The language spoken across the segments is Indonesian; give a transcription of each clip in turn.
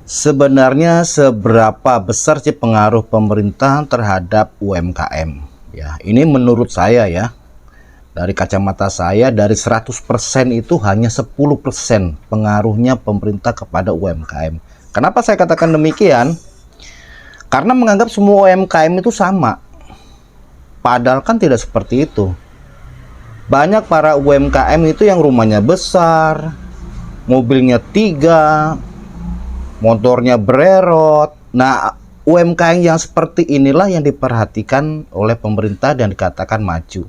Sebenarnya seberapa besar sih pengaruh pemerintah terhadap UMKM? Ya, ini menurut saya ya, dari kacamata saya, dari 100% itu hanya 10% pengaruhnya pemerintah kepada UMKM. Kenapa saya katakan demikian? Karena menganggap semua UMKM itu sama. Padahal kan tidak seperti itu. Banyak para UMKM itu yang rumahnya besar, mobilnya 3, motornya bererot. Nah, UMKM yang seperti inilah yang diperhatikan oleh pemerintah dan dikatakan maju.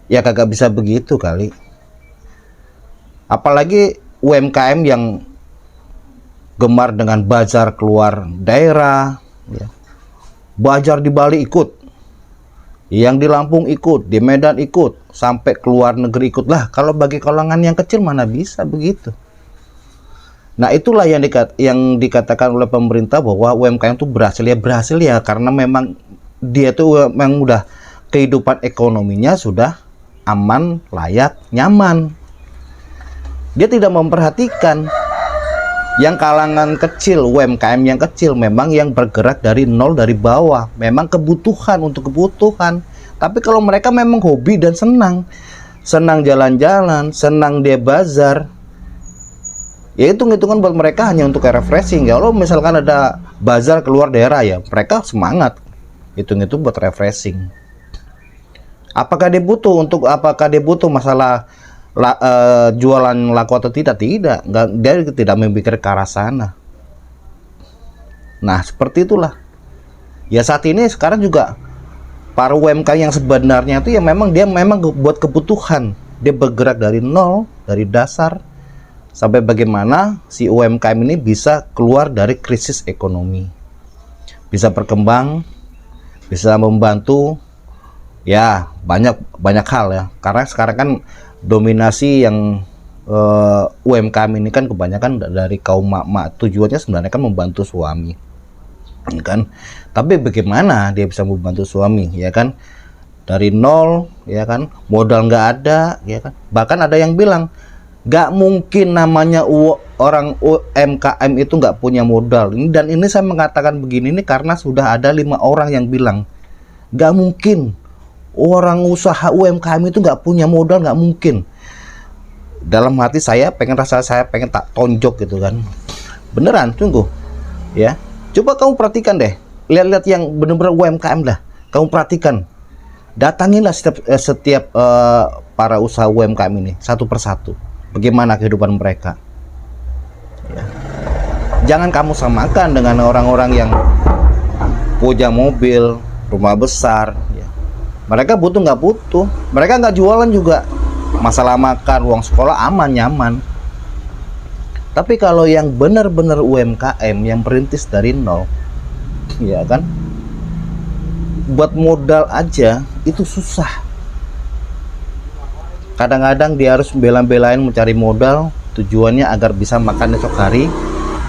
Ya kagak bisa begitu kali. Apalagi UMKM yang gemar dengan bazar keluar daerah, ya. Bazar di Bali ikut, yang di Lampung ikut, di Medan ikut, sampai keluar negeri ikut. Lah, kalau bagi kalangan yang kecil mana bisa begitu. Nah, itulah yang dikatakan oleh pemerintah bahwa UMKM itu berhasil ya karena memang dia tuh memang udah kehidupan ekonominya sudah aman, layak, nyaman. Dia tidak memperhatikan yang kalangan kecil, UMKM yang kecil memang yang bergerak dari nol, dari bawah, memang kebutuhan untuk kebutuhan. Tapi kalau mereka memang hobi dan senang jalan-jalan, senang dia bazar, ya hitung-hitungan buat mereka hanya untuk refreshing. Kalau misalkan ada bazar keluar daerah ya mereka semangat, hitung-hitung buat refreshing. Apakah dia butuh masalah jualan laku atau tidak? Tidak, dia tidak memikirkan ke arah sana. Nah, seperti itulah ya saat ini. Sekarang juga para UMKM yang sebenarnya itu ya memang buat kebutuhan, dia bergerak dari nol, dari dasar, sampai bagaimana si UMKM ini bisa keluar dari krisis ekonomi, bisa berkembang, bisa membantu ya banyak hal ya. Karena sekarang kan dominasi yang UMKM ini kan kebanyakan dari kaum mak-mak, tujuannya sebenarnya kan membantu suami, kan. Tapi bagaimana dia bisa membantu suami, ya kan, dari nol, ya kan, modal nggak ada, ya kan. Bahkan ada yang bilang nggak mungkin namanya orang UMKM itu nggak punya modal. Dan ini saya mengatakan begini ini karena sudah ada 5 orang yang bilang nggak mungkin orang usaha UMKM itu nggak punya modal, nggak mungkin. Dalam hati saya pengen tak tonjok gitu kan. Beneran, tunggu ya, coba kamu perhatikan deh, lihat-lihat yang bener-bener UMKM dah, kamu perhatikan, datangilah setiap para usaha UMKM ini satu persatu, bagaimana kehidupan mereka ya. Jangan kamu samakan dengan orang-orang yang punya mobil, rumah besar ya. Mereka butuh nggak butuh, mereka nggak jualan juga, masalah makan, uang sekolah aman, nyaman. Tapi kalau yang benar-benar UMKM yang berintis dari nol, ya kan, buat modal aja itu susah. Kadang-kadang dia harus bela-belain mencari modal, tujuannya agar bisa makan esok hari,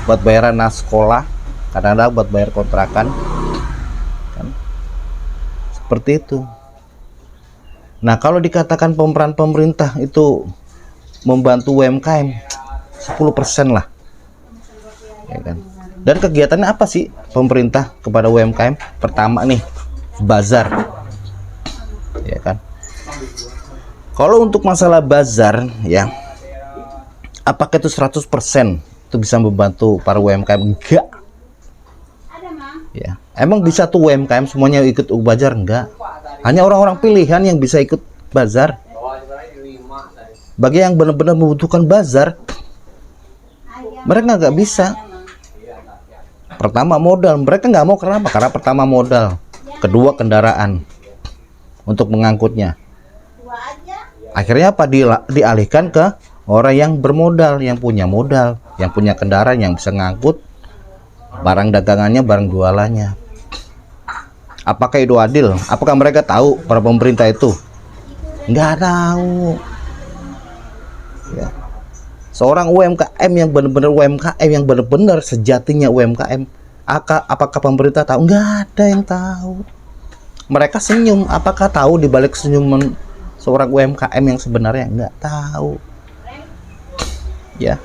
buat bayaran sekolah, kadang-kadang buat bayar kontrakan, kan? Seperti itu. Nah, kalau dikatakan pemeran pemerintah itu membantu UMKM 10% lah, ya kan. Dan kegiatannya apa sih pemerintah kepada UMKM? Pertama nih, bazar, ya kan. Kalau untuk masalah bazar ya, apakah itu 100% itu bisa membantu para UMKM? Enggak ya. Emang bisa tuh UMKM semuanya ikut bazar? Enggak. Hanya orang-orang pilihan yang bisa ikut bazar. Bagi yang benar-benar membutuhkan bazar, mereka nggak bisa. Pertama modal, mereka nggak mau. Kenapa? Karena pertama modal, kedua kendaraan untuk mengangkutnya. Akhirnya apa? Dialihkan ke orang yang bermodal, yang punya modal, yang punya kendaraan, yang bisa ngangkut barang dagangannya, barang jualannya. Apakah itu adil? Apakah mereka tahu, para pemerintah itu? Nggak tahu ya. Seorang UMKM yang benar-benar UMKM, yang benar-benar sejatinya UMKM, apakah pemerintah tahu? Nggak ada yang tahu. Mereka senyum. Apakah tahu di balik senyuman seorang UMKM yang sebenarnya? Nggak tahu ya.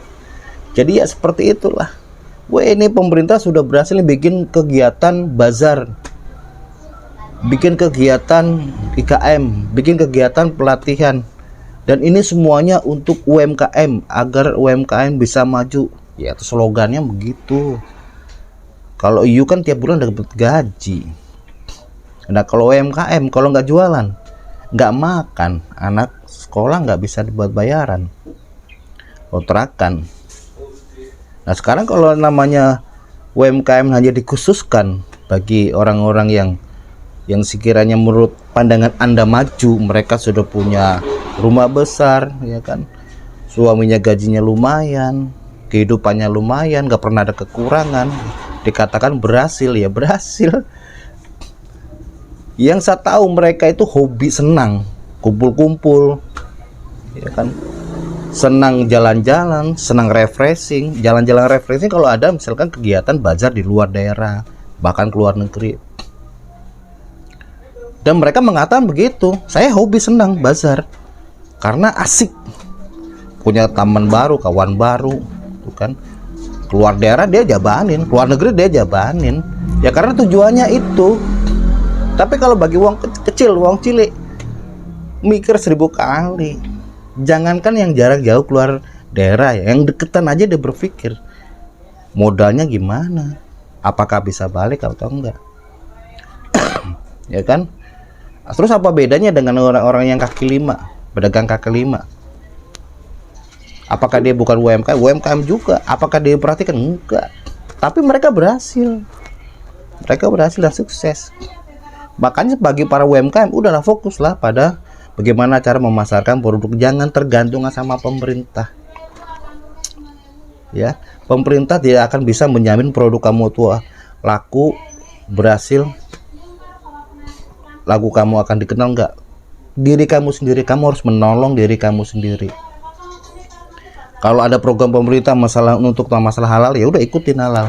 Jadi ya seperti itulah. Wah, ini pemerintah sudah berhasil bikin kegiatan bazar, bikin kegiatan IKM, bikin kegiatan pelatihan, dan ini semuanya untuk UMKM agar UMKM bisa maju. Ya, itu slogannya begitu. Kalau EU kan tiap bulan dapat gaji. Nah, kalau UMKM kalau nggak jualan, nggak makan, anak sekolah nggak bisa dibuat bayaran kontrakan. Nah, sekarang kalau namanya UMKM hanya dikhususkan bagi orang-orang yang sekiranya menurut pandangan Anda maju, mereka sudah punya rumah besar, ya kan, suaminya gajinya lumayan, kehidupannya lumayan, nggak pernah ada kekurangan, dikatakan berhasil. Ya berhasil. Yang saya tahu mereka itu hobi senang kumpul-kumpul, ya kan, senang jalan-jalan, senang refreshing. Jalan-jalan refreshing kalau ada misalkan kegiatan bazar di luar daerah, bahkan ke luar negeri. Dan mereka mengatakan begitu, saya hobi senang bazar karena asik, punya teman baru, kawan baru, bukan? Keluar daerah dia jabanin, keluar negeri dia jabanin, ya karena tujuannya itu. Tapi kalau bagi uang kecil, uang cilik, mikir 1000 kali. Jangankan yang jarak jauh keluar daerah, ya, yang deketan aja dia berpikir modalnya gimana, apakah bisa balik atau enggak. Ya kan? Terus apa bedanya dengan orang-orang yang kaki lima, pedagang kaki lima? Apakah dia bukan UMKM? UMKM juga. Apakah dia perhatikan? Enggak. Tapi mereka berhasil. Mereka berhasil dan sukses. Makanya bagi para UMKM udahlah fokuslah pada bagaimana cara memasarkan produk, jangan tergantung sama pemerintah. Ya, pemerintah tidak akan bisa menjamin produk kamu tua laku, berhasil, lagu kamu akan dikenal enggak. Diri kamu sendiri, kamu harus menolong diri kamu sendiri. Kalau ada program pemerintah untuk masalah halal, ya udah ikutin halal.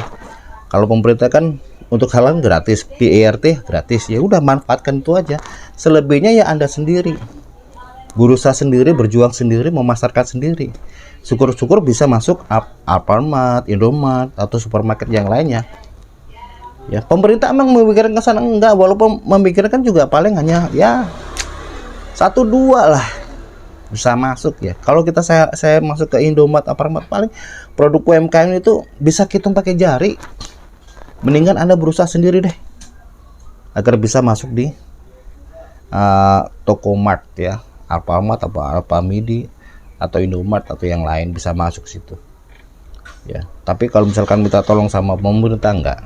Kalau pemerintah kan untuk halal gratis, PERT gratis, ya udah manfaatkan itu aja. Selebihnya ya Anda sendiri, berusaha sendiri, berjuang sendiri, memasarkan sendiri. Syukur-syukur bisa masuk Alfamart, Indomart, atau supermarket yang lainnya. Ya, pemerintah emang memikirkan ke sana enggak, walaupun memikirkan juga paling hanya ya 1-2 lah bisa masuk ya. Kalau saya masuk ke Indomart, Alfamart, paling produk UMKM itu bisa hitung pakai jari. Mendingan Anda berusaha sendiri deh agar bisa masuk di toko mart ya, Alfamart atau Alfamidi atau Indomart atau yang lain, bisa masuk situ ya. Tapi kalau misalkan minta tolong sama pemerintah enggak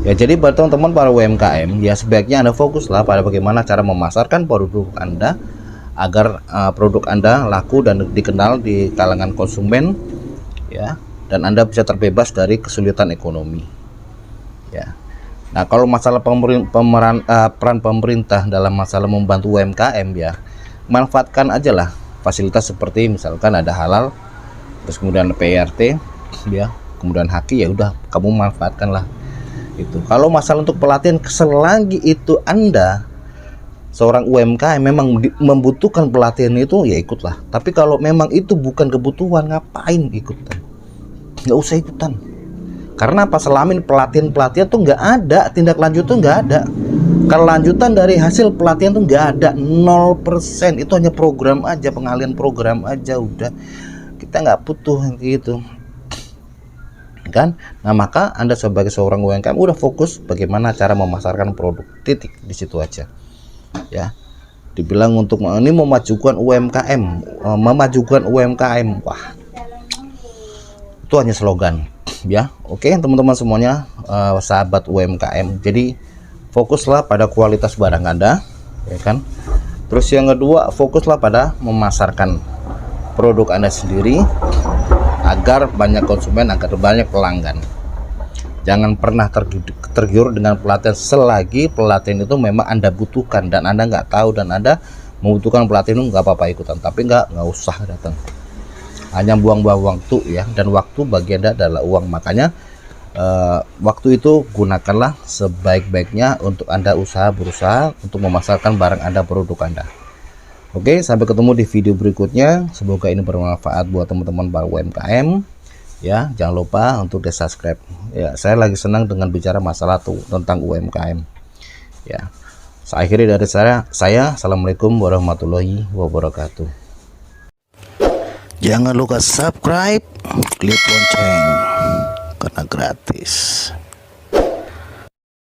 ya. Jadi buat teman-teman para UMKM ya, sebaiknya Anda fokuslah pada bagaimana cara memasarkan produk Anda agar produk Anda laku dan dikenal di kalangan konsumen ya, dan Anda bisa terbebas dari kesulitan ekonomi ya. Nah, kalau masalah peran pemerintah dalam masalah membantu UMKM ya, manfaatkan aja lah fasilitas seperti misalkan ada halal, terus kemudian PRT ya, kemudian haki, ya udah kamu manfaatkanlah itu. Kalau masalah untuk pelatihan, selagi itu Anda seorang UMKM memang membutuhkan pelatihan itu, ya ikutlah. Tapi kalau memang itu bukan kebutuhan, ngapain ikutan? Nggak usah ikutan. Karena apa? Selama ini pelatihan tuh nggak ada, tindak lanjut tuh nggak ada, kelanjutan dari hasil pelatihan tuh nggak ada, 0%. Itu hanya program aja, pengalian program aja, udah. Kita nggak butuh gitu kan. Nah, maka Anda sebagai seorang UMKM udah fokus bagaimana cara memasarkan produk, titik, di situ aja ya. Dibilang untuk ini memajukan UMKM, wah, itu hanya slogan ya. Oke teman-teman semuanya, sahabat UMKM, jadi fokuslah pada kualitas barang Anda ya kan. Terus yang kedua, fokuslah pada memasarkan produk Anda sendiri agar banyak konsumen, agar banyak pelanggan. Jangan pernah tergiur dengan pelatihan selagi pelatihan itu memang Anda butuhkan dan Anda nggak tahu dan Anda membutuhkan pelatihan itu, nggak apa-apa ikutan, tapi nggak usah datang. Hanya buang-buang waktu ya, dan waktu bagi Anda adalah uang. Makanya waktu itu gunakanlah sebaik-baiknya untuk Anda berusaha untuk memasarkan barang Anda, produk Anda. Oke, sampai ketemu di video berikutnya. Semoga ini bermanfaat buat teman-teman para UMKM Ya, jangan lupa untuk di subscribe. Ya, saya lagi senang dengan bicara masalah tentang UMKM. Ya, saya akhiri dari saya. Assalamualaikum warahmatullahi wabarakatuh. Jangan lupa subscribe, klik lonceng karena gratis.